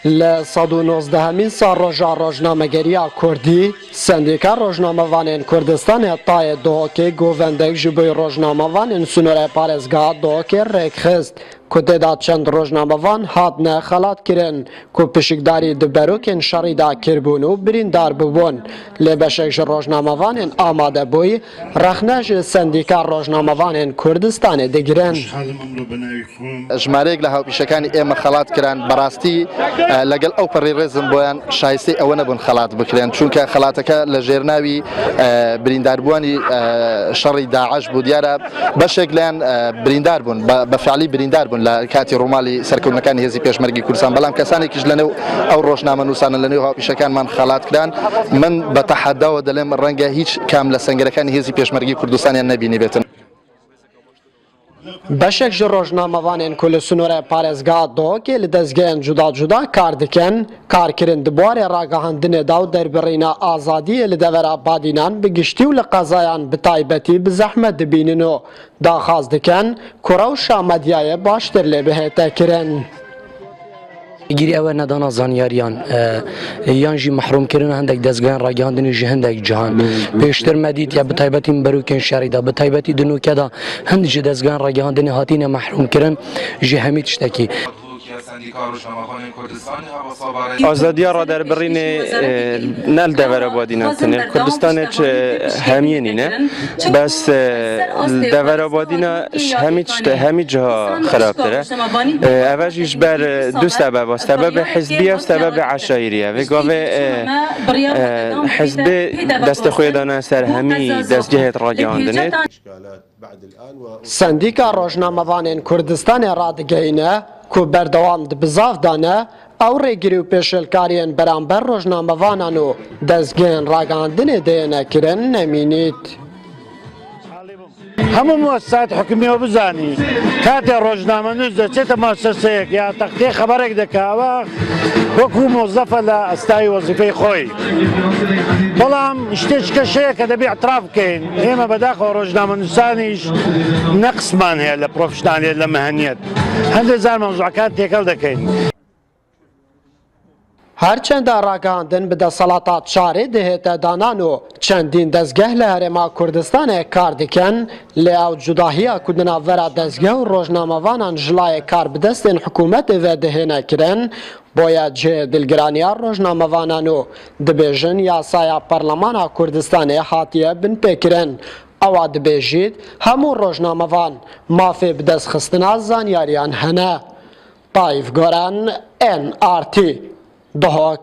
ل 119 سال روژا روزنامه‌گری‌یا کردی سندیکا روزنامه‌وانên Kurdistanê tayê dohokê govendek ji bo rojnamevanên Sunûrê Parêzgeha dohokê rêkxist ku têda çend rojnamevan hatine xelatkirin ku pişikdarî di berokên şerî de kirbûn û birîndar bûbûn. Lê beşek ji rojnamevanên amadebûyî rexne ji sendîka rojnamevanên Kurdistanê digirin. ژمارەیەک لە هاوپیشەکانی ئێمە خەڵات کران بەڕاستی لەگەڵ ئەو پەڕی ڕێزم بۆیان شایستەی ئەوە نەبوون خەڵات بکرێن چونکە خەڵاتەکە لە ژێرناوی برینداربوونی شەڕی داعش بوو دیارە بەشێک لایەن بریندار بوون بە فعلی بریندار بوون لە کاتی ڕۆماڵی سەرکەوتنەکانی هێزی پێشمەرگی کوردستان بەڵام کەسانێکیش لەنێو ئەو ڕۆژنامەنووسانە لەنێو هاوپیشەکانمان خەڵات کران من بە تەحەداوە دەڵێم ڕەنگە هیچ کام لە سەنگەرەکانی هێزی پێشمەرگی کوردستانیان نەبینی بێتن. بەشێک ji rojnamevanên ku li Sunûrê Parêzgeha dohokê li dezgehên cuda cuda kar dikin, karkirin di buarê ragihandinê da û derbirîna azadiyê li devera badînan bi giştî û li qezayan bi taybetî bi zehmet dibînin û daxwaz dikin ku rewşa medyayê baştir lê bihête kirin. گیری ئەوە نەدانا زانیاریان یان جی محرومکردن هەندێک دەستگایان ڕاگەاندنی ji هەندێک جیهان پێشتر مەدیت یا بتایبەتی بەروکێن شەڕیدا بتایبەتی دنوکەدا هەندێک ji دەستگایان ڕاگەاندنی هاتینە محرومکردن ji هەموو tiştekî. آزادیا را در برین نل دور آبادی نتنه کردستان همیانی نه بس دور آبادی نه همی جا خراب تره اوجیش بر دو سبب است سبب حزبی است سبب عشایریه و گاوه حزب دست خویدانه سر همی دستگاه راگاندنه سندیکا rojnamevanên Kurdistanê radigihîne ku berdewam di bizav dane ew rêgirî û pêşelkariyên beramber rojnamevanan û dezgehên ragihandinê deyene kirin nemînît. هەموو مؤسسات حکومی و بزانی کاتێ ڕۆژنامەنووس دەچێتە مؤسسەیەک یا تەختەی خەبەرێک دەکاوە وەکو مۆزەفە لە ئەستای وەزیفەی خۆی بەڵام شتێکە شەیە کە دەبێ اعتراف بکەین ئێمە بەداخەوە ڕۆژنامەنووسانیش نەقسمان هەیە لە پرۆفشنالیت لە مەهەنیەت هەندێک زار مەوزوعەکان تێکەڵ دەکەین. هەرچەندە ڕاگەاندن bi deselata çarê dihête danan û çendîn dezgeh li Herêma Kurdistanê kar dikin lê ew cudahiya ku di navbera dezgeh û rojnamevanan ji layê kar bi destên hikûmetê ve dihêne kirin boya cihê dilgiraniya rojnamevanan û dibêjin yasaya Parlemana Kurdistanê hatiye binpêkirin. Ewa dibêjît hemû rojnamevan mafê bi destxistina zanyariyan hene. Tayyip Goran NRT Dohok